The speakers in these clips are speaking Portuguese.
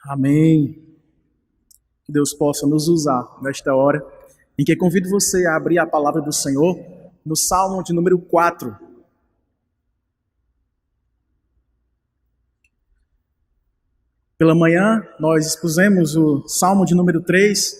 Amém. Que Deus possa nos usar nesta hora, em que convido você a abrir a palavra do Senhor no Salmo de número 4. Pela manhã, nós expusemos o Salmo de número 3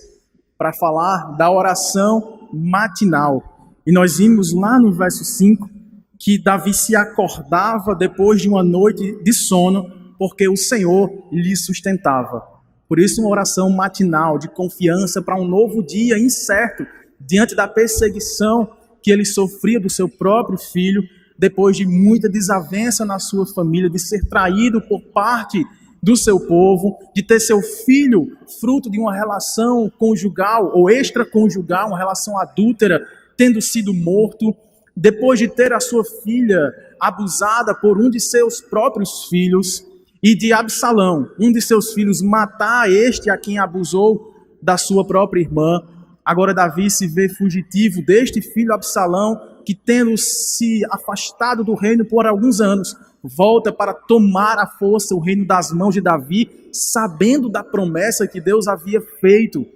para falar da oração matinal. E nós vimos lá no verso 5 que Davi se acordava depois de uma noite de sono, porque o Senhor lhe sustentava. Por isso, uma oração matinal de confiança para um novo dia incerto, diante da perseguição que ele sofria do seu próprio filho, depois de muita desavença na sua família, de ser traído por parte do seu povo, de ter seu filho fruto de uma relação conjugal ou extraconjugal, uma relação adúltera, tendo sido morto, depois de ter a sua filha abusada por um de seus próprios filhos, e de Absalão, um de seus filhos, matar este a quem abusou da sua própria irmã. Agora Davi se vê fugitivo deste filho Absalão, que tendo se afastado do reino por alguns anos, volta para tomar à força o reino das mãos de Davi, sabendo da promessa que Deus havia feito,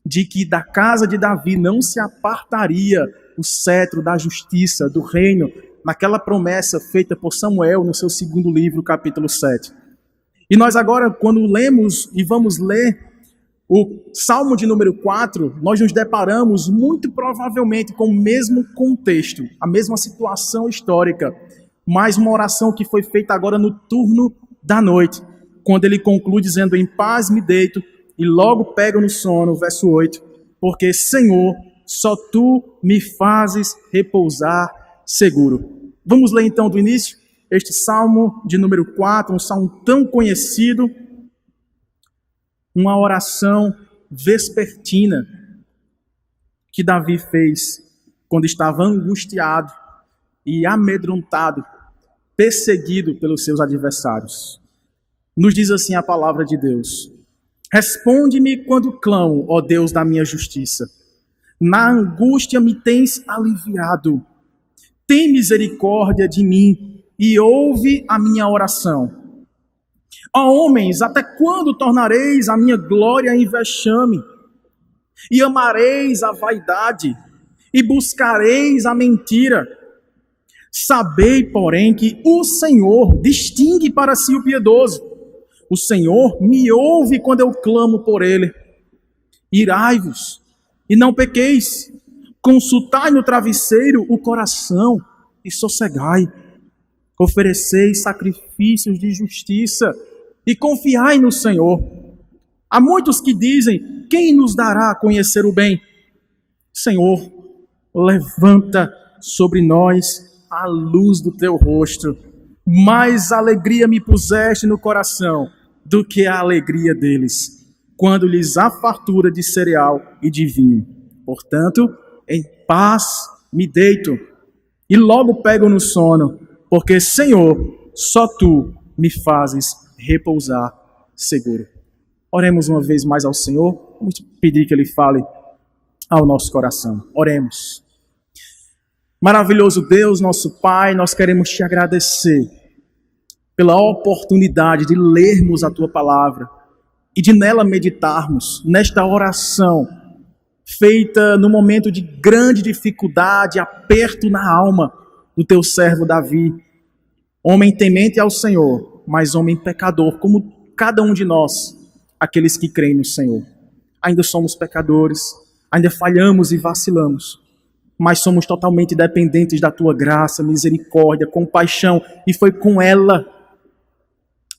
de que da casa de Davi não se apartaria o cetro da justiça, do reino, naquela promessa feita por Samuel no seu segundo livro, capítulo 7. E nós agora, quando lemos e vamos ler o Salmo de número 4, nós nos deparamos muito provavelmente com o mesmo contexto, a mesma situação histórica, mas uma oração que foi feita agora no turno da noite, quando ele conclui dizendo: em paz me deito e logo pego no sono, verso 8, porque Senhor, só Tu me fazes repousar seguro. Vamos ler então do início este Salmo de número 4, um salmo tão conhecido, uma oração vespertina que Davi fez quando estava angustiado e amedrontado, perseguido pelos seus adversários. Nos diz assim a palavra de Deus: responde-me quando clamo, ó Deus da minha justiça. Na angústia me tens aliviado. Tem misericórdia de mim e ouve a minha oração. Ó homens, até quando tornareis a minha glória em vexame? E amareis a vaidade e buscareis a mentira? Sabei, porém, que o Senhor distingue para si o piedoso. O Senhor me ouve quando eu clamo por ele. Irai-vos e não pequeis. Consultai no travesseiro o coração e sossegai. Oferecei sacrifícios de justiça e confiai no Senhor. Há muitos que dizem: quem nos dará a conhecer o bem? Senhor, levanta sobre nós a luz do teu rosto. Mais alegria me puseste no coração do que a alegria deles, quando lhes há fartura de cereal e de vinho. Portanto, em paz me deito e logo pego no sono, porque, Senhor, só Tu me fazes repousar seguro. Oremos uma vez mais ao Senhor, vamos pedir que Ele fale ao nosso coração. Oremos. Maravilhoso Deus, nosso Pai, nós queremos Te agradecer pela oportunidade de lermos a Tua palavra e de nela meditarmos nesta oração feita no momento de grande dificuldade, aperto na alma do Teu servo Davi, homem temente ao Senhor, mas homem pecador, como cada um de nós, aqueles que creem no Senhor. Ainda somos pecadores, ainda falhamos e vacilamos, mas somos totalmente dependentes da Tua graça, misericórdia, compaixão, e foi com ela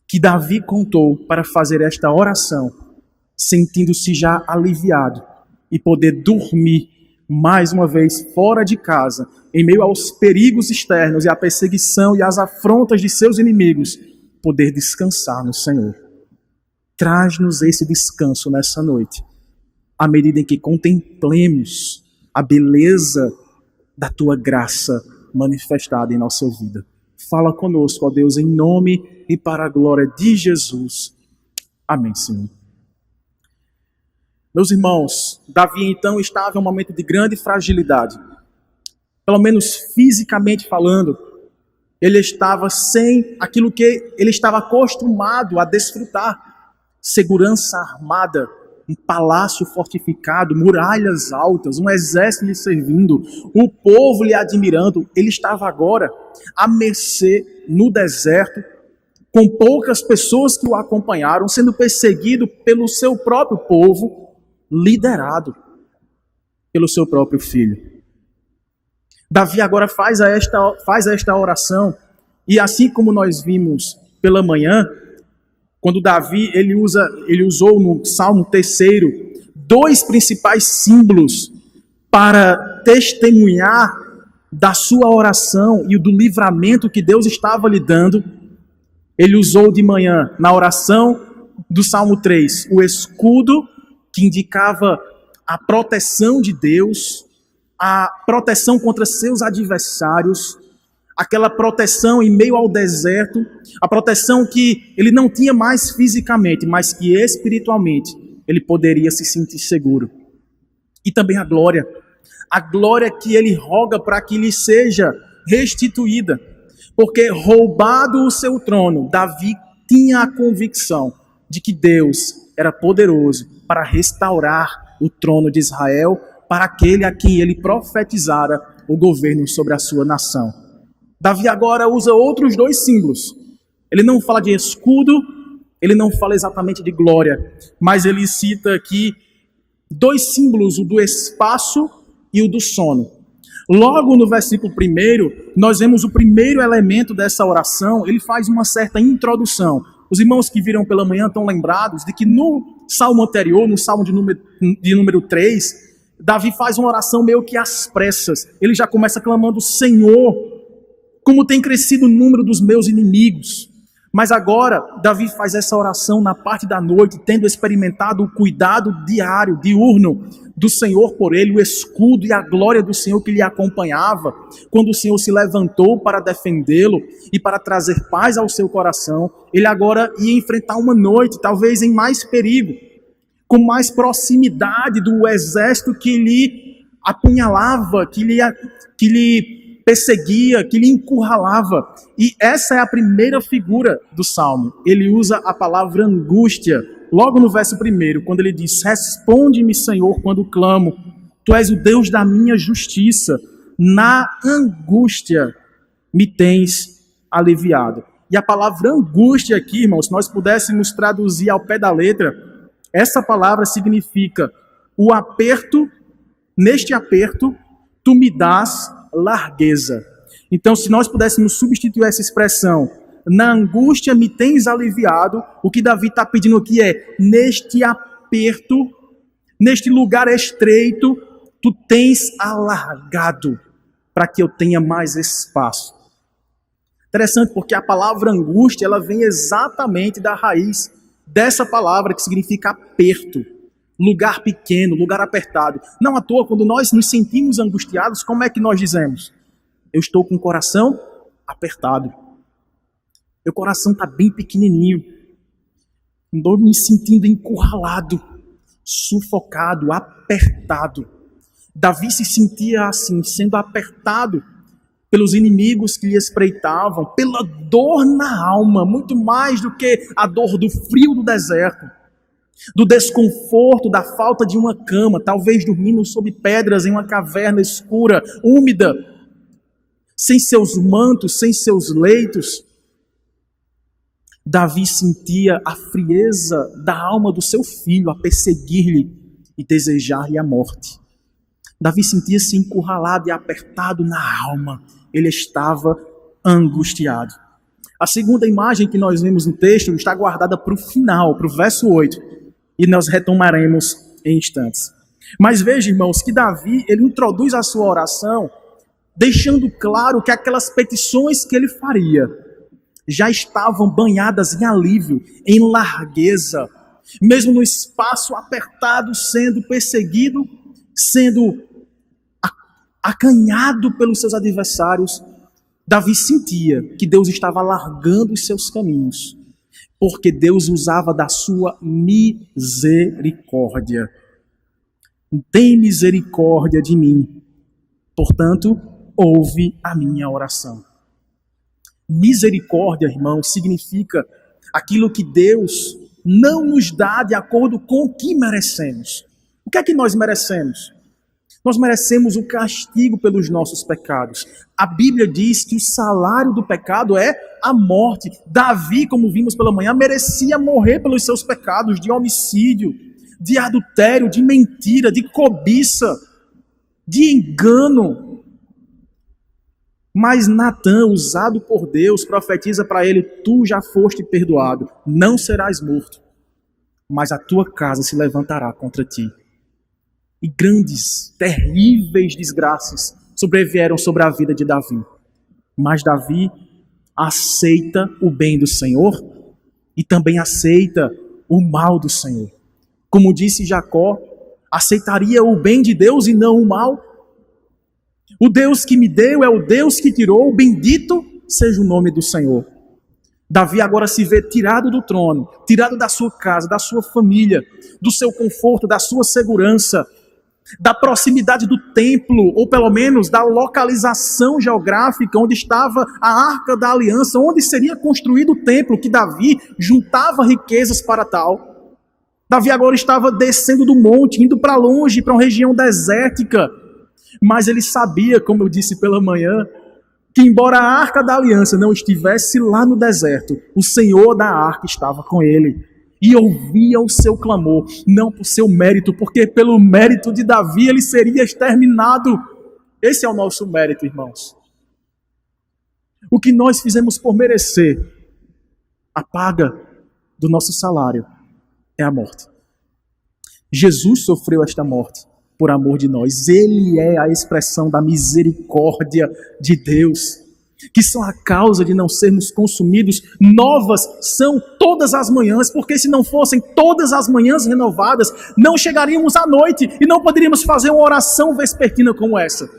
que Davi contou para fazer esta oração, sentindo-se já aliviado e poder dormir mais uma vez fora de casa, em meio aos perigos externos e à perseguição e às afrontas de seus inimigos, poder descansar no Senhor. Traz-nos esse descanso nessa noite, à medida em que contemplemos a beleza da Tua graça manifestada em nossa vida. Fala conosco, ó Deus, em nome e para a glória de Jesus. Amém, Senhor. Meus irmãos, Davi então estava em um momento de grande fragilidade. Pelo menos fisicamente falando, ele estava sem aquilo que ele estava acostumado a desfrutar. segurança armada, um palácio fortificado, muralhas altas, um exército lhe servindo, o povo lhe admirando. Ele estava agora à mercê no deserto, com poucas pessoas que o acompanharam, sendo perseguido pelo seu próprio povo, liderado pelo seu próprio filho. Davi agora faz esta oração, e assim como nós vimos pela manhã, quando Davi ele usou no Salmo 3 dois principais símbolos para testemunhar da sua oração e do livramento que Deus estava lhe dando. Ele usou de manhã, na oração do Salmo 3, o escudo que indicava a proteção de Deus, a proteção contra seus adversários, aquela proteção em meio ao deserto, a proteção que ele não tinha mais fisicamente, mas que espiritualmente ele poderia se sentir seguro. E também a glória que ele roga para que lhe seja restituída, porque roubado o seu trono, Davi tinha a convicção de que Deus era poderoso para restaurar o trono de Israel para aquele a quem ele profetizara o governo sobre a sua nação. Davi agora usa outros dois símbolos. Ele não fala de escudo, ele não fala exatamente de glória, mas ele cita aqui dois símbolos, o do espaço e o do sono. Logo no versículo 1, nós vemos o primeiro elemento dessa oração, ele faz uma certa introdução. Os irmãos que viram pela manhã estão lembrados de que no salmo anterior, no salmo de número 3, Davi faz uma oração meio que às pressas. Ele já começa clamando: Senhor, como tem crescido o número dos meus inimigos. Mas agora, Davi faz essa oração na parte da noite, tendo experimentado o cuidado diário, diurno, do Senhor por ele, o escudo e a glória do Senhor que lhe acompanhava, quando o Senhor se levantou para defendê-lo e para trazer paz ao seu coração. Ele agora ia enfrentar uma noite, talvez em mais perigo, com mais proximidade do exército que lhe apunhalava, que lhe perseguia, que lhe encurralava. E essa é a primeira figura do Salmo. Ele usa a palavra angústia, logo no verso 1, quando ele diz: responde-me, Senhor, quando clamo, tu és o Deus da minha justiça, na angústia me tens aliviado. E a palavra angústia aqui, irmãos, se nós pudéssemos traduzir ao pé da letra, essa palavra significa o aperto, neste aperto, tu me dás largueza. Então, se nós pudéssemos substituir essa expressão, na angústia me tens aliviado, o que Davi está pedindo aqui é: neste aperto, neste lugar estreito, tu tens alargado, para que eu tenha mais espaço. Interessante, porque a palavra angústia, ela vem exatamente da raiz dessa palavra que significa aperto, lugar pequeno, lugar apertado. Não à toa, quando nós nos sentimos angustiados, como é que nós dizemos? Eu estou com o coração apertado. Meu coração está bem pequenininho. Estou me sentindo encurralado, sufocado, apertado. Davi se sentia assim, sendo apertado pelos inimigos que lhe espreitavam, pela dor na alma, muito mais do que a dor do frio do deserto, do desconforto, da falta de uma cama, talvez dormindo sob pedras em uma caverna escura, úmida, sem seus mantos, sem seus leitos. Davi sentia a frieza da alma do seu filho a perseguir-lhe e desejar-lhe a morte. Davi sentia-se encurralado e apertado na alma. Ele estava angustiado. A segunda imagem que nós vemos no texto está guardada para o final, para o verso 8, e nós retomaremos em instantes. Mas veja, irmãos, que Davi, ele introduz a sua oração deixando claro que aquelas petições que ele faria já estavam banhadas em alívio, em largueza, mesmo no espaço apertado, sendo perseguido, sendo acanhado pelos seus adversários. Davi sentia que Deus estava alargando os seus caminhos, porque Deus usava da sua misericórdia. Tem misericórdia de mim, portanto, ouve a minha oração. Misericórdia, irmão, significa aquilo que Deus não nos dá de acordo com o que merecemos. O que é que nós merecemos? Nós merecemos o castigo pelos nossos pecados. A Bíblia diz que o salário do pecado é a morte. Davi, como vimos pela manhã, merecia morrer pelos seus pecados de homicídio, de adultério, de mentira, de cobiça, de engano. Mas Natã, usado por Deus, profetiza para ele: tu já foste perdoado, não serás morto, mas a tua casa se levantará contra ti. E grandes, terríveis desgraças sobrevieram sobre a vida de Davi. Mas Davi aceita o bem do Senhor e também aceita o mal do Senhor. Como disse Jacó, aceitaria o bem de Deus e não o mal. O Deus que me deu é o Deus que tirou, bendito seja o nome do Senhor. Davi agora se vê tirado do trono, tirado da sua casa, da sua família, do seu conforto, da sua segurança, da proximidade do templo, ou pelo menos da localização geográfica onde estava a Arca da Aliança, onde seria construído o templo, que Davi juntava riquezas para tal. Davi agora estava descendo do monte, indo para longe, para uma região desértica, mas ele sabia, como eu disse pela manhã, que embora a Arca da Aliança não estivesse lá no deserto, o Senhor da Arca estava com ele. E ouvia o seu clamor, não por seu mérito, porque pelo mérito de Davi ele seria exterminado. Esse é o nosso mérito, irmãos. O que nós fizemos por merecer, a paga do nosso salário é a morte. Jesus sofreu esta morte por amor de nós. Ele é a expressão da misericórdia de Deus, que são a causa de não sermos consumidos. Novas são todas as manhãs, porque se não fossem todas as manhãs renovadas, não chegaríamos à noite e não poderíamos fazer uma oração vespertina como essa.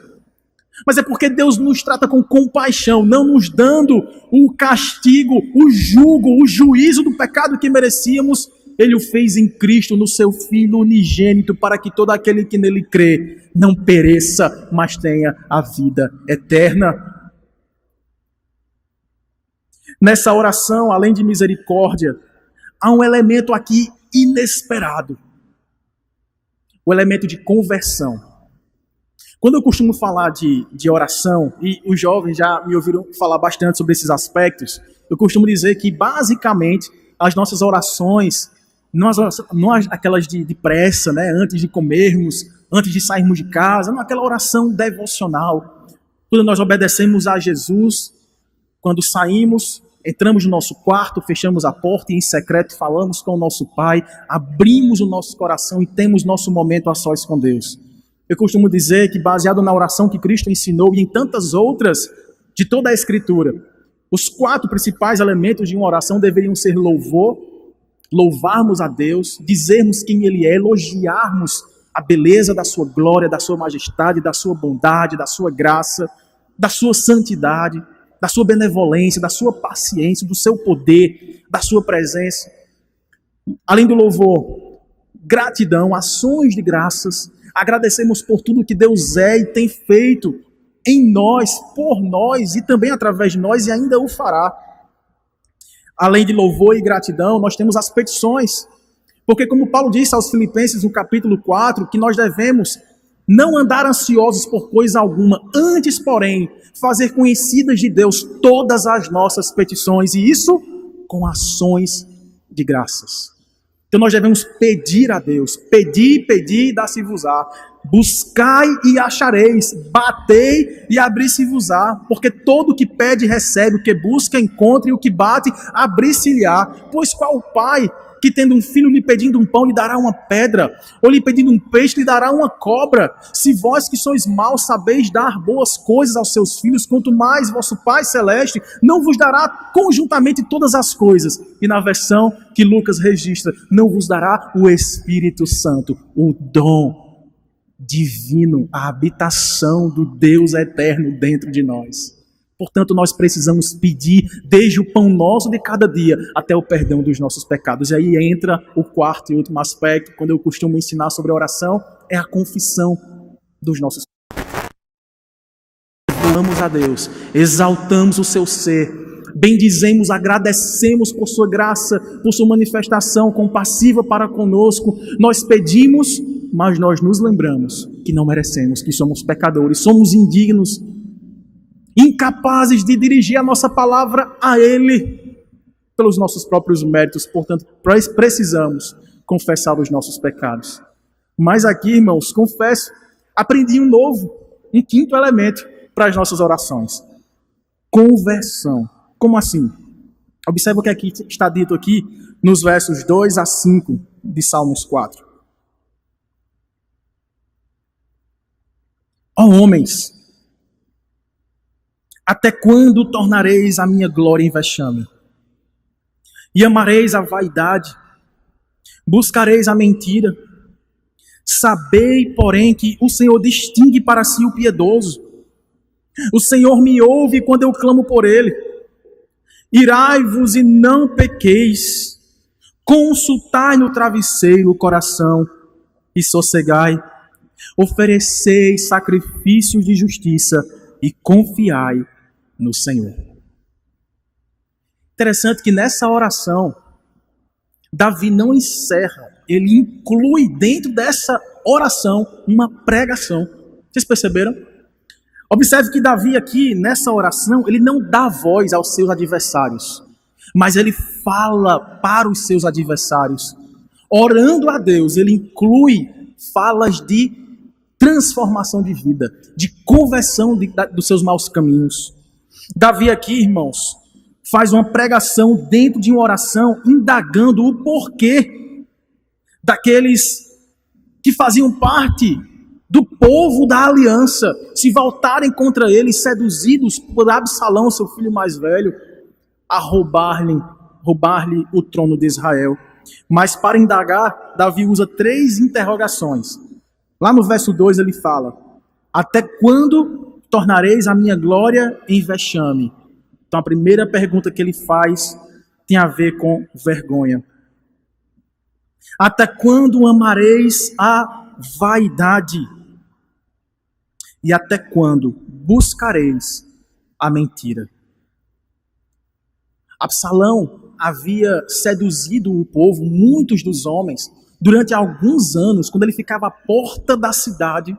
Mas é porque Deus nos trata com compaixão, não nos dando o castigo, o jugo, o juízo do pecado que merecíamos. Ele o fez em Cristo, no seu Filho unigênito, para que todo aquele que nele crê não pereça, mas tenha a vida eterna. Nessa oração, além de misericórdia, há um elemento aqui inesperado. O elemento de conversão. Quando eu costumo falar de oração, e os jovens já me ouviram falar bastante sobre esses aspectos, eu costumo dizer que, basicamente, as nossas orações, não aquelas de pressa, né, antes de comermos, antes de sairmos de casa, não aquela oração devocional. Quando nós obedecemos a Jesus, quando saímos, entramos no nosso quarto, fechamos a porta e em secreto falamos com o nosso Pai, abrimos o nosso coração e temos nosso momento a sós com Deus. Eu costumo dizer que, baseado na oração que Cristo ensinou e em tantas outras de toda a Escritura, os 4 principais elementos de uma oração deveriam ser louvor, louvarmos a Deus, dizermos quem Ele é, elogiarmos a beleza da sua glória, da sua majestade, da sua bondade, da sua graça, da sua santidade, da sua benevolência, da sua paciência, do seu poder, da sua presença. Além do louvor, gratidão, ações de graças, agradecemos por tudo que Deus é e tem feito em nós, por nós e também através de nós, e ainda o fará. Além de louvor e gratidão, nós temos as petições, porque como Paulo disse aos Filipenses no capítulo 4, que nós devemos não andar ansiosos por coisa alguma, antes, porém, fazer conhecidas de Deus todas as nossas petições, e isso com ações de graças. Então nós devemos pedir a Deus, pedi e dá-se-vos-á, buscai e achareis, batei e abri-se-vos-á, porque todo o que pede recebe, o que busca encontra, e o que bate abrir-se-lhe-á. Pois qual pai que tendo um filho lhe pedindo um pão lhe dará uma pedra, ou lhe pedindo um peixe lhe dará uma cobra? Se vós que sois maus sabeis dar boas coisas aos seus filhos, quanto mais vosso Pai Celeste não vos dará conjuntamente todas as coisas. E na versão que Lucas registra, não vos dará o Espírito Santo, o dom divino, a habitação do Deus eterno dentro de nós. Portanto, nós precisamos pedir desde o pão nosso de cada dia até o perdão dos nossos pecados. E aí entra o 4º e último aspecto, quando eu costumo ensinar sobre a oração, é a confissão dos nossos pecados. Louvamos a Deus, exaltamos o seu ser, bendizemos, agradecemos por sua graça, por sua manifestação compassiva para conosco. Nós pedimos, mas nós nos lembramos que não merecemos, que somos pecadores, somos indignos, incapazes de dirigir a nossa palavra a Ele pelos nossos próprios méritos. Portanto, precisamos confessar os nossos pecados. Mas aqui, irmãos, confesso, aprendi um quinto elemento para as nossas orações: conversão. Como assim? Observe o que aqui está dito aqui nos versos 2 a 5 de Salmos 4. Ó homens, até quando tornareis a minha glória em vexame? E amareis a vaidade? Buscareis a mentira? Sabei, porém, que o Senhor distingue para si o piedoso. O Senhor me ouve quando eu clamo por Ele. Irai-vos e não pequeis. Consultai no travesseiro o coração e sossegai. Oferecei sacrifícios de justiça e confiai no Senhor. Interessante que nessa oração, Davi não encerra, ele inclui dentro dessa oração uma pregação. Vocês perceberam? Observe que Davi aqui, nessa oração, ele não dá voz aos seus adversários, mas ele fala para os seus adversários. Orando a Deus, ele inclui falas de transformação de vida, de conversão dos seus maus caminhos. Davi aqui, irmãos, faz uma pregação dentro de uma oração, indagando o porquê daqueles que faziam parte do povo da aliança se voltarem contra ele, seduzidos por Absalão, seu filho mais velho, a roubar-lhe o trono de Israel. Mas para indagar, Davi usa 3 interrogações. Lá no verso 2 ele fala: até quando tornareis a minha glória em vexame? Então a primeira pergunta que ele faz tem a ver com vergonha. Até quando amareis a vaidade? E até quando buscareis a mentira? Absalão havia seduzido o povo, muitos dos homens, durante alguns anos, quando ele ficava à porta da cidade,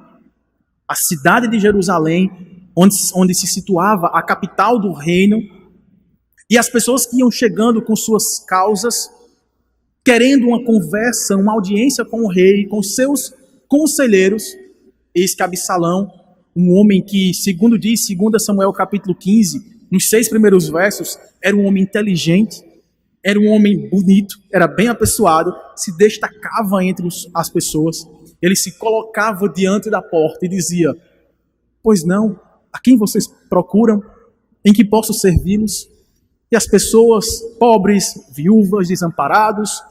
a cidade de Jerusalém, onde se situava a capital do reino, e as pessoas que iam chegando com suas causas, querendo uma conversa, uma audiência com o rei, com seus conselheiros, eis que Absalão, um homem que, segundo diz 2 Samuel capítulo 15, nos 6 primeiros versos, era um homem inteligente, era um homem bonito, era bem apessoado, se destacava entre as pessoas. Ele se colocava diante da porta e dizia: pois não, a quem vocês procuram? Em que posso servi-los? E as pessoas pobres, viúvas, desamparados,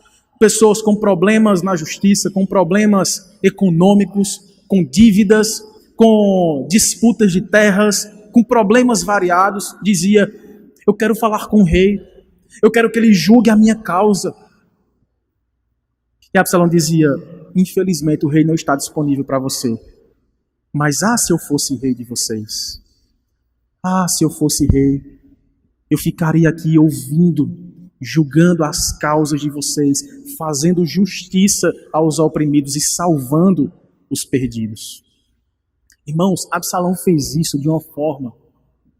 pessoas com problemas na justiça, com problemas econômicos, com dívidas, com disputas de terras, com problemas variados, dizia: eu quero falar com o rei, eu quero que ele julgue a minha causa. E Absalão dizia: infelizmente o rei não está disponível para você. Mas se eu fosse rei de vocês, se eu fosse rei, eu ficaria aqui ouvindo, julgando as causas de vocês, fazendo justiça aos oprimidos e salvando os perdidos. Irmãos, Absalão fez isso de uma forma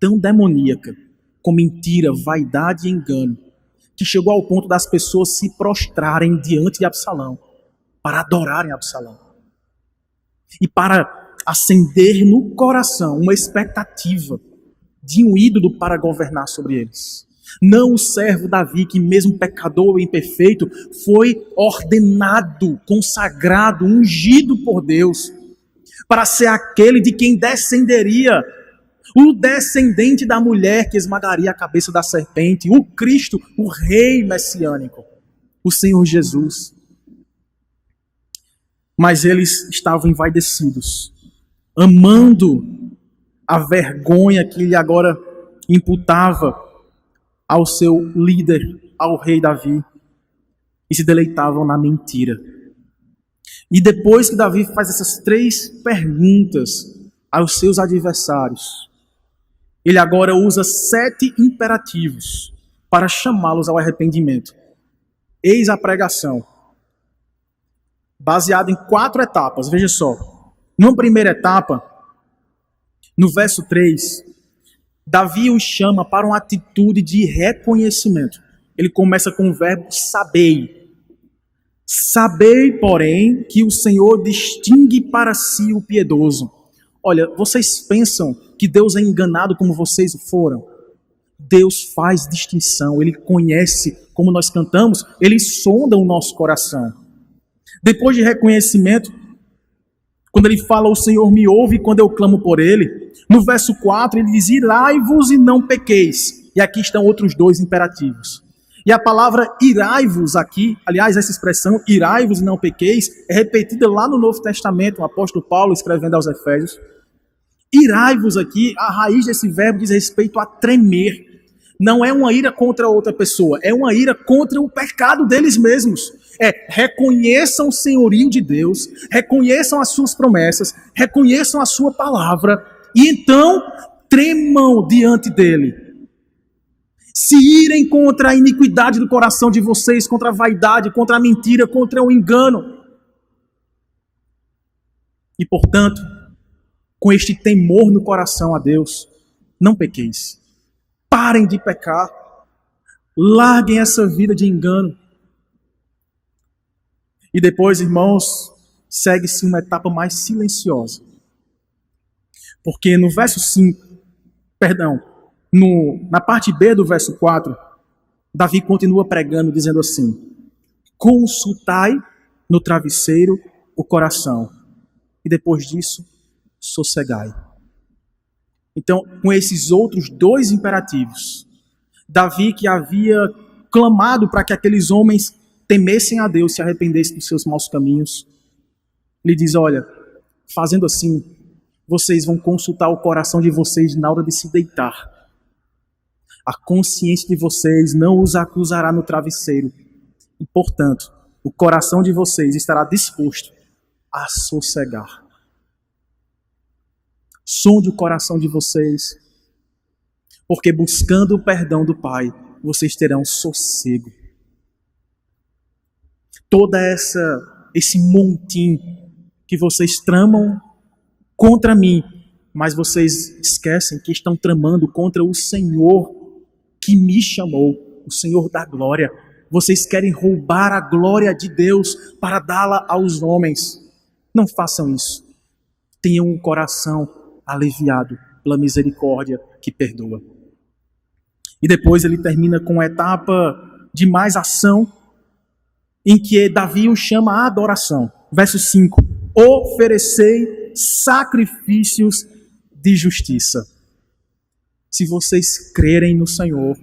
tão demoníaca, com mentira, vaidade e engano, que chegou ao ponto das pessoas se prostrarem diante de Absalão, para adorarem Absalão. E para acender no coração uma expectativa de um ídolo para governar sobre eles. Não o servo Davi, que mesmo pecador e imperfeito, foi ordenado, consagrado, ungido por Deus, para ser aquele de quem descenderia, o descendente da mulher que esmagaria a cabeça da serpente, o Cristo, o Rei messiânico, o Senhor Jesus. Mas eles estavam envaidecidos, amando a vergonha que ele agora imputava ao seu líder, ao rei Davi, e se deleitavam na mentira. E depois que Davi faz essas 3 perguntas aos seus adversários, ele agora usa 7 imperativos para chamá-los ao arrependimento. Eis a pregação, baseada em 4 etapas. Veja só. Numa primeira etapa, no verso 3, Davi os chama para uma atitude de reconhecimento. Ele começa com o verbo sabei. Sabei, porém, que o Senhor distingue para si o piedoso. Olha, vocês pensam que Deus é enganado como vocês o foram? Deus faz distinção, Ele conhece, como nós cantamos, Ele sonda o nosso coração. Depois de reconhecimento, quando ele fala, o Senhor me ouve quando eu clamo por Ele, no verso 4 ele diz, irai-vos e não pequeis. E aqui estão outros 2 imperativos. E a palavra irai-vos aqui, aliás, essa expressão, irai-vos e não pequeis, é repetida lá no Novo Testamento, o apóstolo Paulo escrevendo aos Efésios. Irai-vos aqui, a raiz desse verbo diz respeito a tremer. Não é uma ira contra outra pessoa, é uma ira contra o pecado deles mesmos. Reconheçam o senhorio de Deus, reconheçam as suas promessas, reconheçam a sua palavra, e então tremam diante dele. Se irem contra a iniquidade do coração de vocês, contra a vaidade, contra a mentira, contra o engano. E, portanto, com este temor no coração a Deus, não pequeis. Parem de pecar. Larguem essa vida de engano. E depois, irmãos, segue-se uma etapa mais silenciosa. Porque no verso 5, na parte B do verso 4, Davi continua pregando, dizendo assim, consultai no travesseiro o coração, e depois disso, sossegai. Então, com esses outros 2 imperativos, Davi, que havia clamado para que aqueles homens temessem a Deus, se arrependessem dos seus maus caminhos, ele diz, olha, fazendo assim, vocês vão consultar o coração de vocês na hora de se deitar. A consciência de vocês não os acusará no travesseiro. E, portanto, o coração de vocês estará disposto a sossegar. Sonde o coração de vocês, porque buscando o perdão do Pai, vocês terão sossego. Toda esse montim que vocês tramam contra mim, mas vocês esquecem que estão tramando contra o Senhor que me chamou, o Senhor da glória. Vocês querem roubar a glória de Deus para dá-la aos homens. Não façam isso. Tenham um coração aliviado pela misericórdia que perdoa. E depois ele termina com uma etapa de mais ação, em que Davi o chama à adoração. Verso 5. Oferecei sacrifícios de justiça. Se vocês crerem no Senhor,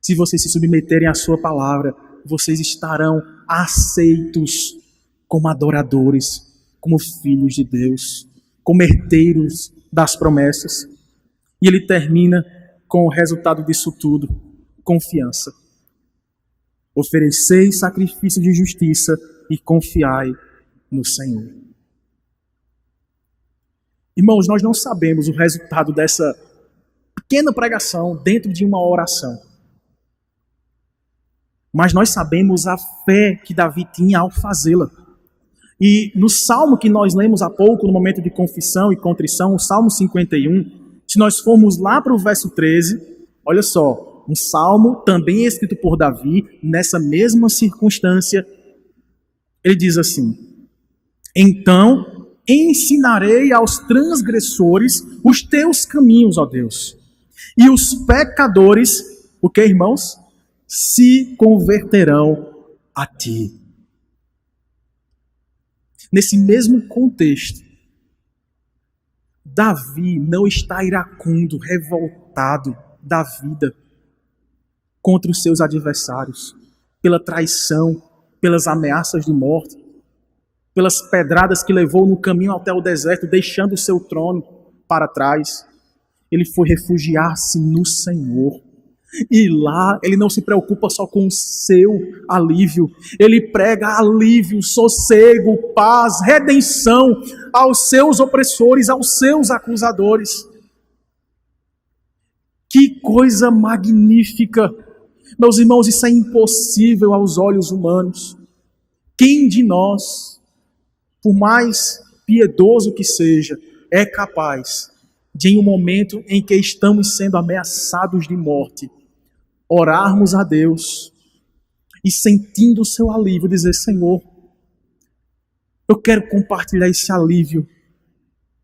se vocês se submeterem à sua palavra, vocês estarão aceitos como adoradores, como filhos de Deus, como herdeiros das promessas. E ele termina com o resultado disso tudo, confiança. Oferecei sacrifício de justiça e confiai no Senhor. Irmãos, nós não sabemos o resultado dessa pequena pregação dentro de uma oração. Mas nós sabemos a fé que Davi tinha ao fazê-la. E no salmo que nós lemos há pouco, no momento de confissão e contrição, o Salmo 51, se nós formos lá para o verso 13, olha só, um salmo também escrito por Davi, nessa mesma circunstância, ele diz assim: então ensinarei aos transgressores os teus caminhos, ó Deus, e os pecadores, o que, irmãos? Se converterão a ti. Nesse mesmo contexto, Davi não está iracundo, revoltado da vida contra os seus adversários, pela traição, pelas ameaças de morte, pelas pedradas que levou no caminho até o deserto, deixando o seu trono para trás. Ele foi refugiar-se no Senhor. E lá ele não se preocupa só com o seu alívio, ele prega alívio, sossego, paz, redenção aos seus opressores, aos seus acusadores. Que coisa magnífica! Meus irmãos, isso é impossível aos olhos humanos. Quem de nós, por mais piedoso que seja, é capaz de, em um momento em que estamos sendo ameaçados de morte, orarmos a Deus e, sentindo o seu alívio, dizer: Senhor, eu quero compartilhar esse alívio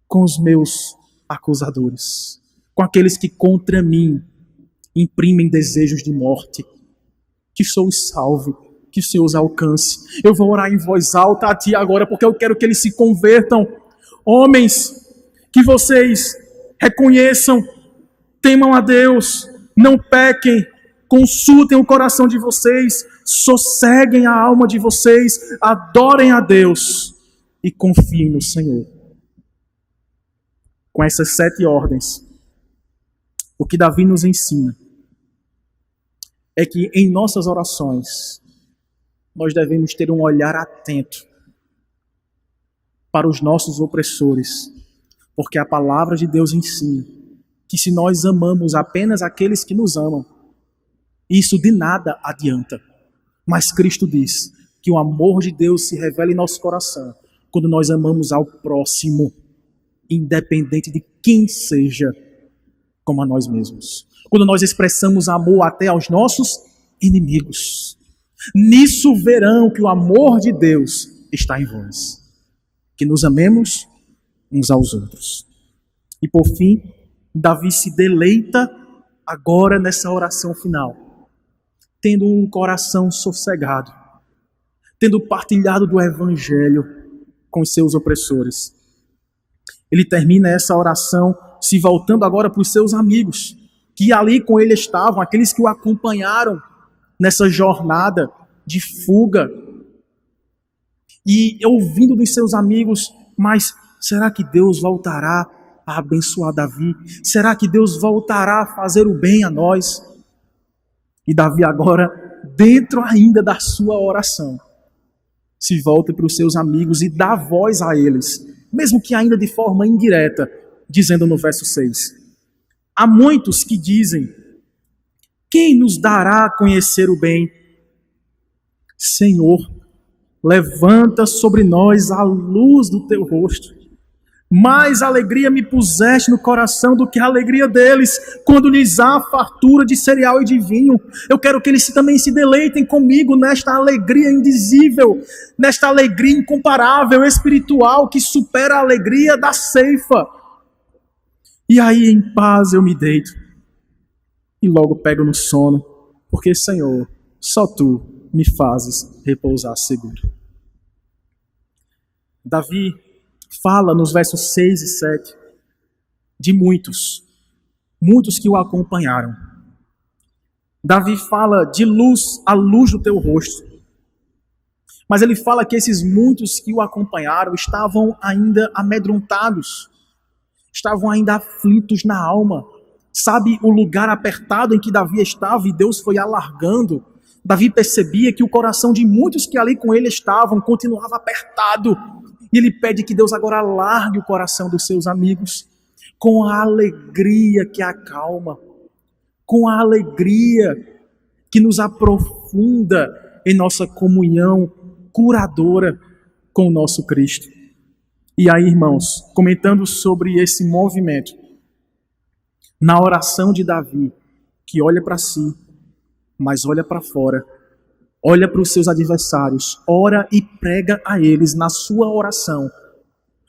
com os meus acusadores, com aqueles que contra mim imprimem desejos de morte. Que o Senhor os salve, que o Senhor os alcance. Eu vou orar em voz alta a Ti agora, porque eu quero que eles se convertam. Homens, que vocês reconheçam, temam a Deus, não pequem, consultem o coração de vocês, sosseguem a alma de vocês, adorem a Deus e confiem no Senhor. Com essas 7 ordens, o que Davi nos ensina é que em nossas orações nós devemos ter um olhar atento para os nossos opressores, porque a palavra de Deus ensina que se nós amamos apenas aqueles que nos amam, isso de nada adianta. Mas Cristo diz que o amor de Deus se revela em nosso coração quando nós amamos ao próximo, independente de quem seja, como a nós mesmos. Quando nós expressamos amor até aos nossos inimigos. Nisso verão que o amor de Deus está em vós. Que nos amemos uns aos outros. E por fim, Davi se deleita agora nessa oração final, tendo um coração sossegado, tendo partilhado do Evangelho com os seus opressores. Ele termina essa oração se voltando agora para os seus amigos, que ali com ele estavam, aqueles que o acompanharam nessa jornada de fuga. E ouvindo dos seus amigos: mas será que Deus voltará a abençoar Davi? Será que Deus voltará a fazer o bem a nós? E Davi agora, dentro ainda da sua oração, se volta para os seus amigos e dá voz a eles, mesmo que ainda de forma indireta, dizendo no verso 6: há muitos que dizem: quem nos dará a conhecer o bem? Senhor, levanta sobre nós a luz do teu rosto. Mais alegria me puseste no coração do que a alegria deles, quando lhes há fartura de cereal e de vinho. Eu quero que eles também se deleitem comigo nesta alegria indizível, nesta alegria incomparável, espiritual, que supera a alegria da ceifa. E aí em paz eu me deito e logo pego no sono, porque, Senhor, só Tu me fazes repousar seguro. Davi fala nos versos 6 e 7 de muitos que o acompanharam. Davi fala de luz, a luz do teu rosto. Mas ele fala que esses muitos que o acompanharam estavam ainda amedrontados, estavam ainda aflitos na alma. Sabe o lugar apertado em que Davi estava e Deus foi alargando? Davi percebia que o coração de muitos que ali com ele estavam continuava apertado. E ele pede que Deus agora alargue o coração dos seus amigos com a alegria que acalma, com a alegria que nos aprofunda em nossa comunhão curadora com o nosso Cristo. E aí, irmãos, comentando sobre esse movimento, na oração de Davi, que olha para si, mas olha para fora, olha para os seus adversários, ora e prega a eles na sua oração,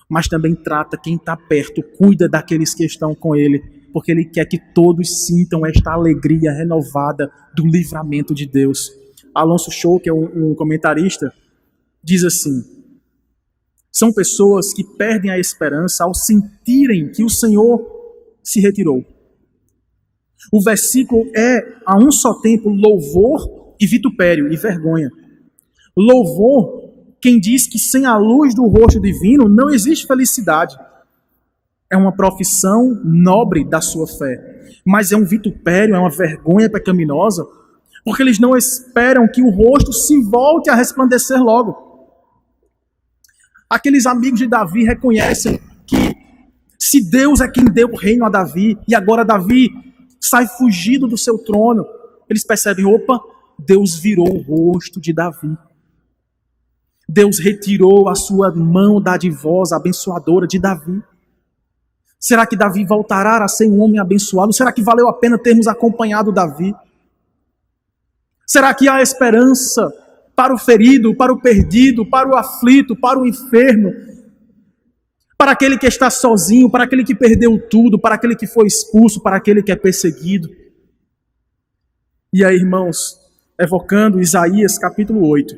mas também trata quem está perto, cuida daqueles que estão com ele, porque ele quer que todos sintam esta alegria renovada do livramento de Deus. Alonso Show, que é um comentarista, diz assim: são pessoas que perdem a esperança ao sentirem que o Senhor se retirou. O versículo é a um só tempo louvor e vitupério e vergonha. Louvor, quem diz que sem a luz do rosto divino não existe felicidade. É uma profissão nobre da sua fé, mas é um vitupério, é uma vergonha pecaminosa, porque eles não esperam que o rosto se volte a resplandecer logo. Aqueles amigos de Davi reconhecem que se Deus é quem deu o reino a Davi, e agora Davi sai fugido do seu trono. Eles percebem, opa, Deus virou o rosto de Davi. Deus retirou a sua mão dadivosa, abençoadora de Davi. Será que Davi voltará a ser um homem abençoado? Será que valeu a pena termos acompanhado Davi? Será que há esperança para o ferido, para o perdido, para o aflito, para o enfermo, para aquele que está sozinho, para aquele que perdeu tudo, para aquele que foi expulso, para aquele que é perseguido? E aí, irmãos, evocando Isaías capítulo 8,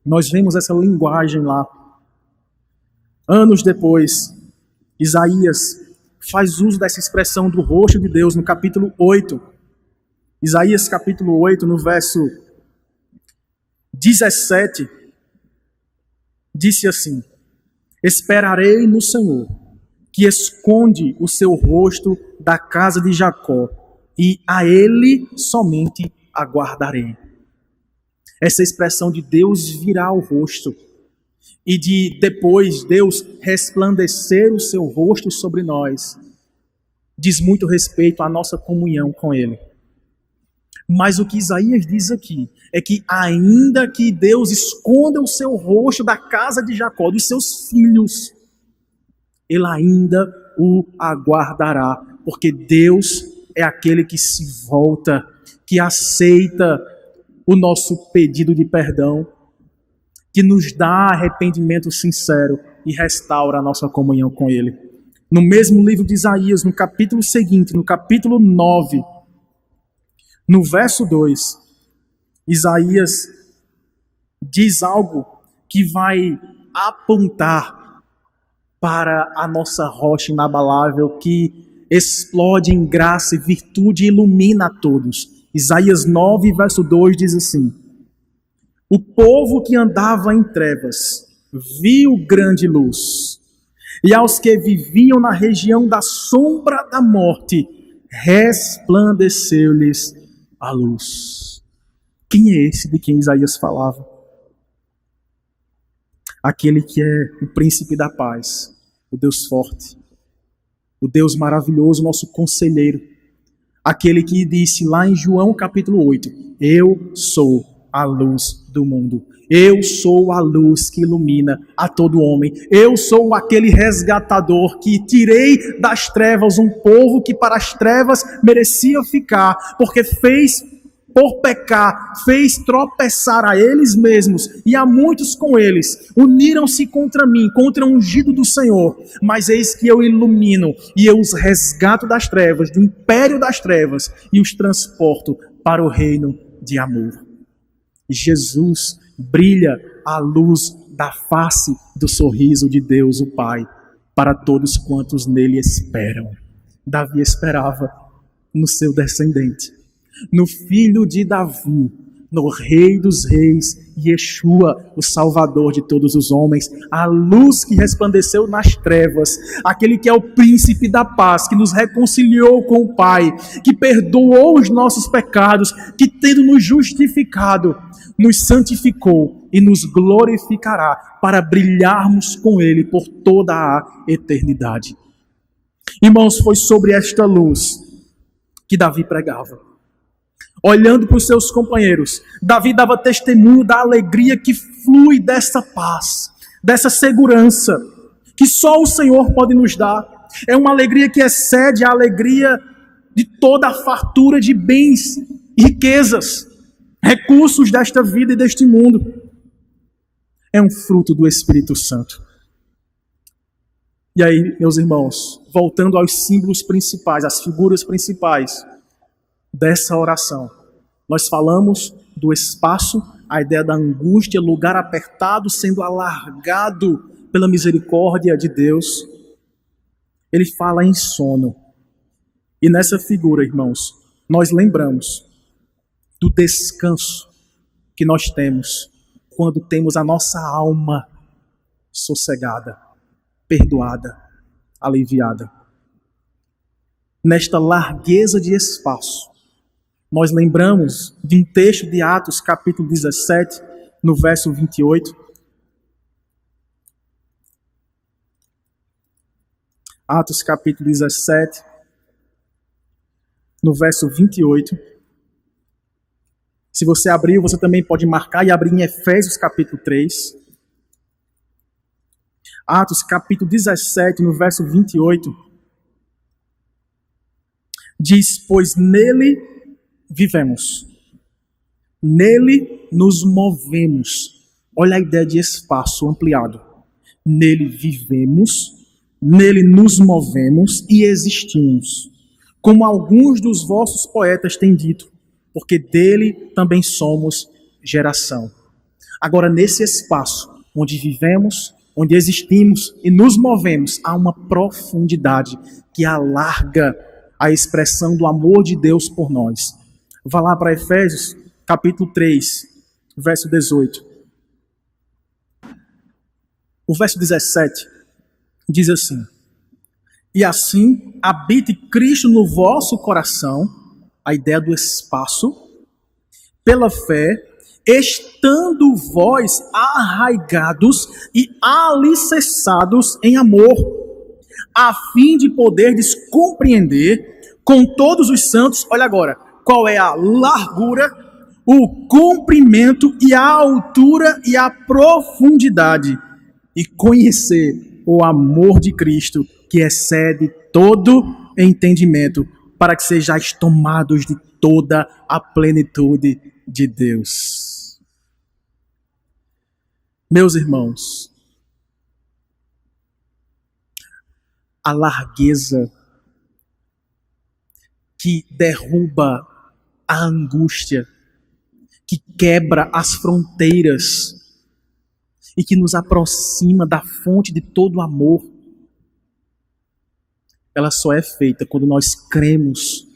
nós vemos essa linguagem lá. Anos depois, Isaías faz uso dessa expressão do rosto de Deus no capítulo 8. Isaías capítulo 8, no verso 17, disse assim: esperarei no Senhor, que esconde o seu rosto da casa de Jacó, e a ele somente aguardarei. Essa expressão de Deus virar o rosto e de depois Deus resplandecer o seu rosto sobre nós, diz muito respeito à nossa comunhão com Ele. Mas o que Isaías diz aqui é que ainda que Deus esconda o seu rosto da casa de Jacó, dos seus filhos, Ele ainda o aguardará, porque Deus é aquele que se volta, que aceita o nosso pedido de perdão, que nos dá arrependimento sincero e restaura a nossa comunhão com Ele. No mesmo livro de Isaías, no capítulo seguinte, no capítulo 9, no verso 2, Isaías diz algo que vai apontar para a nossa rocha inabalável, que explode em graça e virtude e ilumina a todos. Isaías 9, verso 2 diz assim: o povo que andava em trevas viu grande luz, e aos que viviam na região da sombra da morte, resplandeceu-lhes a luz. Quem é esse de quem Isaías falava? Aquele que é o príncipe da paz, o Deus forte, o Deus maravilhoso, nosso conselheiro. Aquele que disse lá em João capítulo 8, eu sou a luz do mundo. Eu sou a luz que ilumina a todo homem. Eu sou aquele resgatador que tirei das trevas um povo que para as trevas merecia ficar, porque fez por pecar, fez tropeçar a eles mesmos e a muitos com eles. Uniram-se contra mim, contra o ungido do Senhor. Mas eis que eu ilumino e eu os resgato das trevas, do império das trevas, e os transporto para o reino de amor. Jesus brilha a luz da face do sorriso de Deus o Pai para todos quantos nele esperam. Davi esperava no seu descendente, no filho de Davi, no Rei dos Reis, Yeshua, o Salvador de todos os homens, a luz que resplandeceu nas trevas, aquele que é o príncipe da paz, que nos reconciliou com o Pai, que perdoou os nossos pecados, que tendo nos justificado, nos santificou e nos glorificará para brilharmos com Ele por toda a eternidade. Irmãos, foi sobre esta luz que Davi pregava. Olhando para os seus companheiros, Davi dava testemunho da alegria que flui dessa paz, dessa segurança, que só o Senhor pode nos dar. É uma alegria que excede a alegria de toda a fartura de bens e riquezas, recursos desta vida e deste mundo. É um fruto do Espírito Santo. E aí, meus irmãos, voltando aos símbolos principais, às figuras principais dessa oração, nós falamos do espaço, a ideia da angústia, lugar apertado sendo alargado pela misericórdia de Deus. Ele fala em sono. E nessa figura, irmãos, nós lembramos do descanso que nós temos quando temos a nossa alma sossegada, perdoada, aliviada. Nesta largueza de espaço, nós lembramos de um texto de Atos, capítulo 17, no verso 28. Atos, capítulo 17, no verso 28. Se você abriu, você também pode marcar e abrir em Efésios capítulo 3. Atos capítulo 17, no verso 28. Diz: pois nele vivemos, nele nos movemos. Olha a ideia de espaço ampliado. Nele vivemos, nele nos movemos e existimos, como alguns dos vossos poetas têm dito, porque dele também somos geração. Agora, nesse espaço onde vivemos, onde existimos e nos movemos, há uma profundidade que alarga a expressão do amor de Deus por nós. Vá lá para Efésios, capítulo 3, verso 18. O verso 17 diz assim: e assim habite Cristo no vosso coração, a ideia do espaço, pela fé, estando vós arraigados e alicerçados em amor, a fim de poderdes compreender com todos os santos, olha agora, qual é a largura, o comprimento e a altura e a profundidade, e conhecer o amor de Cristo, que excede todo entendimento, para que sejais tomados de toda a plenitude de Deus. Meus irmãos, a largueza que derruba a angústia, que quebra as fronteiras e que nos aproxima da fonte de todo amor, ela só é feita quando nós cremos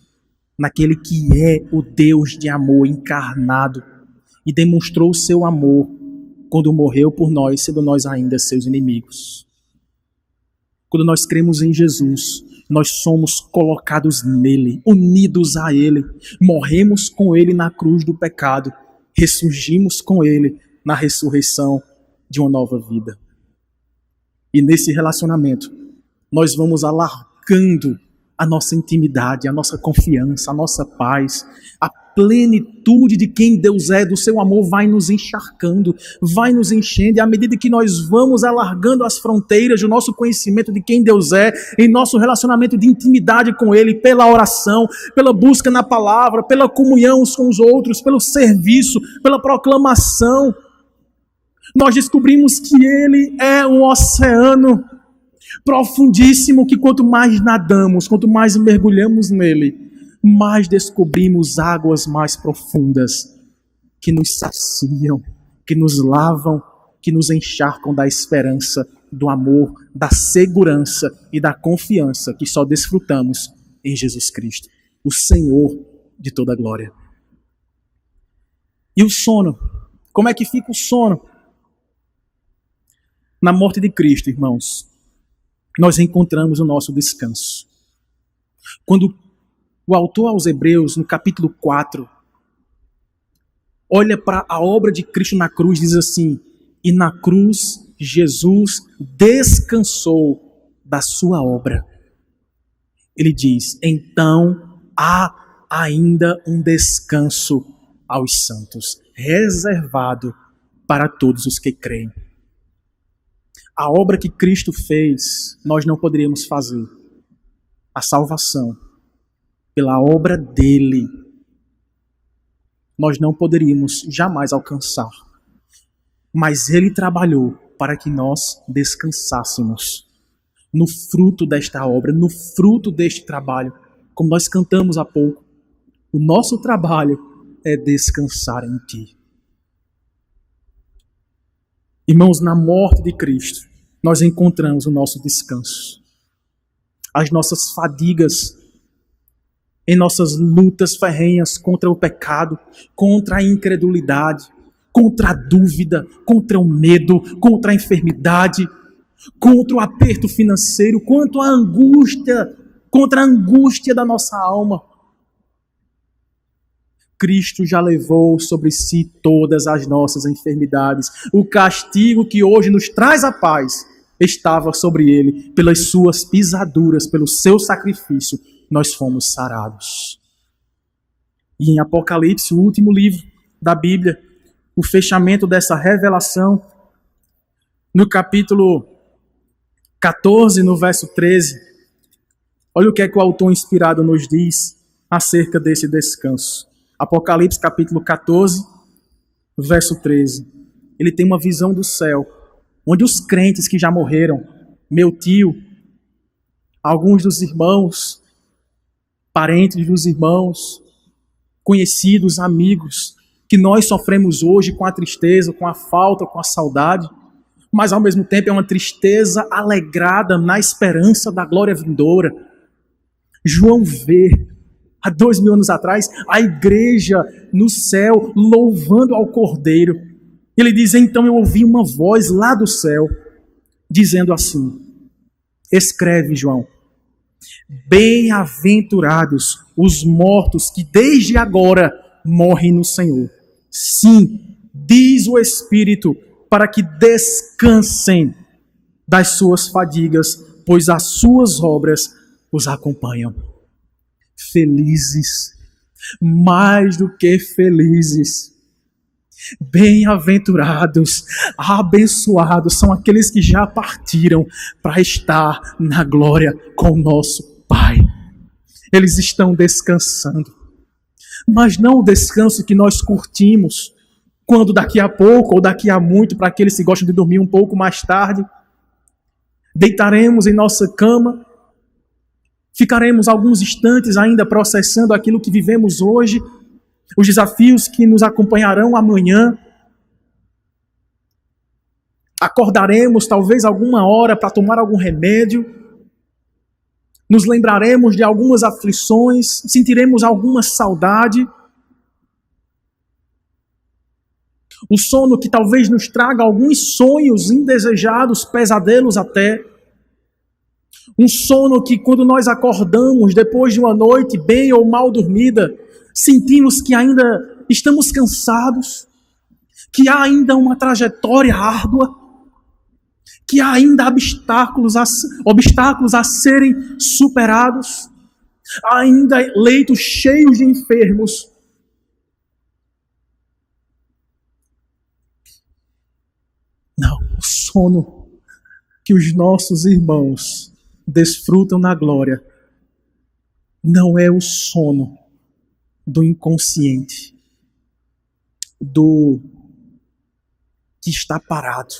naquele que é o Deus de amor encarnado e demonstrou o seu amor quando morreu por nós, sendo nós ainda seus inimigos. Quando nós cremos em Jesus, nós somos colocados nele, unidos a ele, morremos com ele na cruz do pecado, ressurgimos com ele na ressurreição de uma nova vida. E nesse relacionamento, nós vamos alargando a nossa intimidade, a nossa confiança, a nossa paz, a plenitude de quem Deus é, do seu amor, vai nos encharcando, vai nos enchendo, e à medida que nós vamos alargando as fronteiras do nosso conhecimento de quem Deus é, em nosso relacionamento de intimidade com Ele, pela oração, pela busca na palavra, pela comunhão uns com os outros, pelo serviço, pela proclamação, nós descobrimos que Ele é um oceano profundíssimo, que quanto mais nadamos, quanto mais mergulhamos nele, mais descobrimos águas mais profundas, que nos saciam, que nos lavam, que nos encharcam da esperança, do amor, da segurança e da confiança que só desfrutamos em Jesus Cristo, o Senhor de toda a glória. E o sono? Como é que fica o sono? Na morte de Cristo, irmãos, nós encontramos o nosso descanso. Quando o autor aos Hebreus, no capítulo 4, olha para a obra de Cristo na cruz, diz assim: e na cruz Jesus descansou da sua obra. Ele diz: então há ainda um descanso aos santos, reservado para todos os que creem. A obra que Cristo fez, nós não poderíamos fazer. A salvação, pela obra dele, nós não poderíamos jamais alcançar. Mas ele trabalhou para que nós descansássemos no fruto desta obra, no fruto deste trabalho. Como nós cantamos há pouco, o nosso trabalho é descansar em ti. Irmãos, na morte de Cristo, nós encontramos o nosso descanso. As nossas fadigas, em nossas lutas ferrenhas contra o pecado, contra a incredulidade, contra a dúvida, contra o medo, contra a enfermidade, contra o aperto financeiro, contra a angústia da nossa alma. Cristo já levou sobre si todas as nossas enfermidades. O castigo que hoje nos traz a paz estava sobre ele. Pelas suas pisaduras, pelo seu sacrifício, nós fomos sarados. E em Apocalipse, o último livro da Bíblia, o fechamento dessa revelação, no capítulo 14, no verso 13, olha o que é que o autor inspirado nos diz acerca desse descanso. Apocalipse capítulo 14, verso 13. Ele tem uma visão do céu, onde os crentes que já morreram, meu tio, alguns dos irmãos, parentes dos irmãos, conhecidos, amigos, que nós sofremos hoje com a tristeza, com a falta, com a saudade, mas ao mesmo tempo é uma tristeza alegrada na esperança da glória vindoura. João vê, há 2000 anos atrás, a igreja no céu louvando ao Cordeiro. Ele diz: então eu ouvi uma voz lá do céu, dizendo assim: escreve, João, bem-aventurados os mortos que desde agora morrem no Senhor. Sim, diz o Espírito, para que descansem das suas fadigas, pois as suas obras os acompanham. Felizes, mais do que felizes, bem-aventurados, abençoados são aqueles que já partiram para estar na glória com o nosso Pai. Eles estão descansando, mas não o descanso que nós curtimos, quando daqui a pouco ou daqui a muito, para aqueles que gostam de dormir um pouco mais tarde, deitaremos em nossa cama, ficaremos alguns instantes ainda processando aquilo que vivemos hoje, os desafios que nos acompanharão amanhã. Acordaremos talvez alguma hora para tomar algum remédio, nos lembraremos de algumas aflições, sentiremos alguma saudade. O sono que talvez nos traga alguns sonhos indesejados, pesadelos até. Um sono que, quando nós acordamos depois de uma noite bem ou mal dormida, sentimos que ainda estamos cansados, que há ainda uma trajetória árdua, que há ainda obstáculos a serem superados, há ainda leitos cheios de enfermos. Não, o sono que os nossos irmãos desfrutam na glória não é o sono do inconsciente, do que está parado,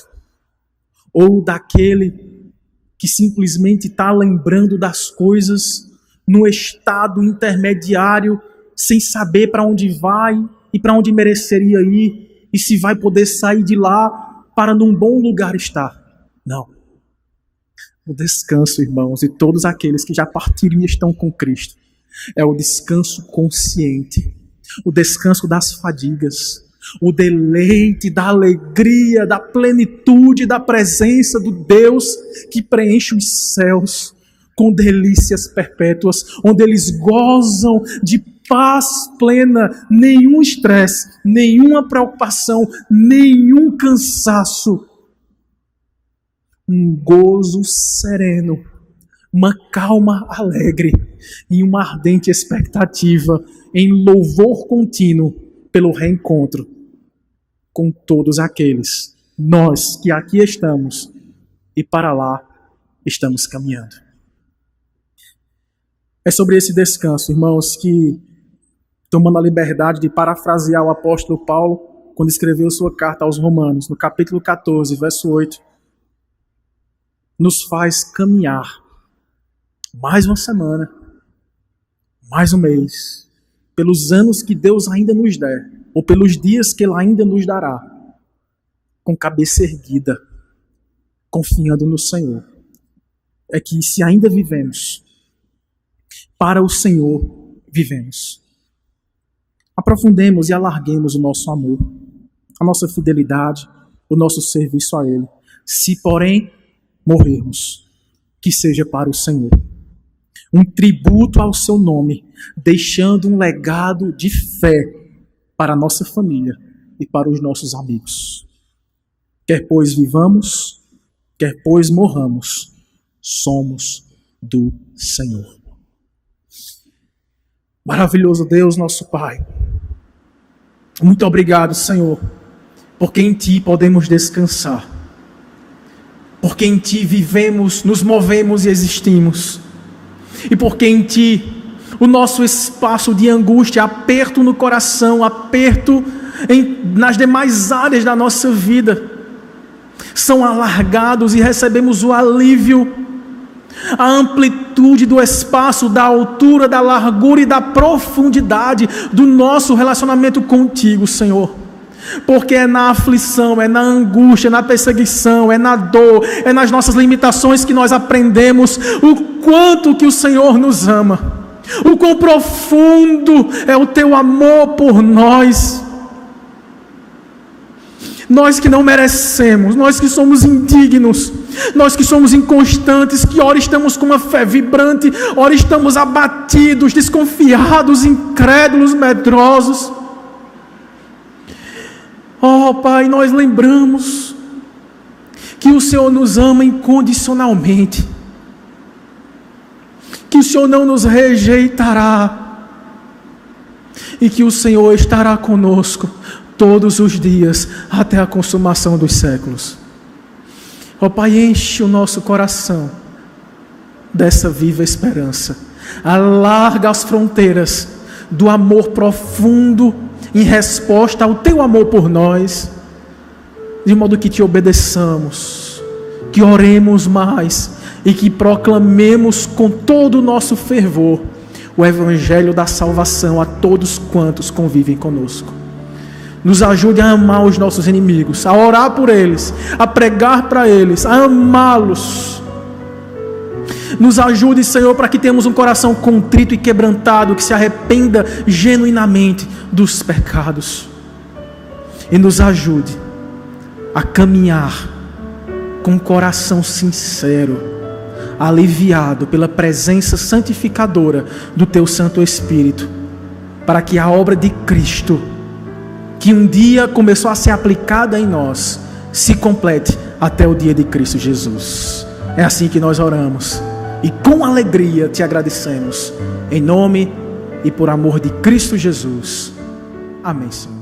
ou daquele que simplesmente está lembrando das coisas no estado intermediário, sem saber para onde vai e para onde mereceria ir, e se vai poder sair de lá para num bom lugar estar. Não. O descanso, irmãos, e todos aqueles que já partiram e estão com Cristo, é o descanso consciente, o descanso das fadigas, o deleite da alegria, da plenitude da presença do Deus que preenche os céus com delícias perpétuas, onde eles gozam de paz plena, nenhum estresse, nenhuma preocupação, nenhum cansaço. Um gozo sereno, uma calma alegre e uma ardente expectativa em louvor contínuo pelo reencontro com todos aqueles, nós que aqui estamos e para lá estamos caminhando. É sobre esse descanso, irmãos, que, tomando a liberdade de parafrasear o apóstolo Paulo, quando escreveu sua carta aos Romanos, no capítulo 14, verso 8, nos faz caminhar mais uma semana, mais um mês, pelos anos que Deus ainda nos der, ou pelos dias que Ele ainda nos dará, com cabeça erguida, confiando no Senhor. É que se ainda vivemos, para o Senhor vivemos. Aprofundemos e alarguemos o nosso amor, a nossa fidelidade, o nosso serviço a Ele. Se, porém, morrermos, que seja para o Senhor. Um tributo ao seu nome, deixando um legado de fé para a nossa família e para os nossos amigos. Quer pois vivamos, quer pois morramos, somos do Senhor. Maravilhoso Deus, nosso Pai. Muito obrigado, Senhor, porque em Ti podemos descansar. Porque em Ti vivemos, nos movemos e existimos. E porque em Ti o nosso espaço de angústia, aperto no coração, aperto nas demais áreas da nossa vida, são alargados e recebemos o alívio, a amplitude do espaço, da altura, da largura e da profundidade do nosso relacionamento contigo, Senhor. Porque é na aflição, é na angústia, é na perseguição, é na dor, é nas nossas limitações que nós aprendemos o quanto que o Senhor nos ama, o quão profundo é o teu amor por nós. Nós que não merecemos, nós que somos indignos, nós que somos inconstantes, que ora estamos com uma fé vibrante, ora estamos abatidos, desconfiados, incrédulos, medrosos. Oh Pai, nós lembramos que o Senhor nos ama incondicionalmente, que o Senhor não nos rejeitará e que o Senhor estará conosco todos os dias até a consumação dos séculos. Ó Pai, enche o nosso coração dessa viva esperança, alarga as fronteiras do amor profundo em resposta ao teu amor por nós, de modo que te obedeçamos, que oremos mais e que proclamemos com todo o nosso fervor o evangelho da salvação a todos quantos convivem conosco. Nos ajude a amar os nossos inimigos, a orar por eles, a pregar para eles, a amá-los. Nos ajude, Senhor, para que tenhamos um coração contrito e quebrantado, que se arrependa genuinamente dos pecados. E nos ajude a caminhar com um coração sincero, aliviado pela presença santificadora do Teu Santo Espírito, para que a obra de Cristo, que um dia começou a ser aplicada em nós, se complete até o dia de Cristo Jesus. É assim que nós oramos e com alegria te agradecemos, em nome e por amor de Cristo Jesus. Amém, Senhor.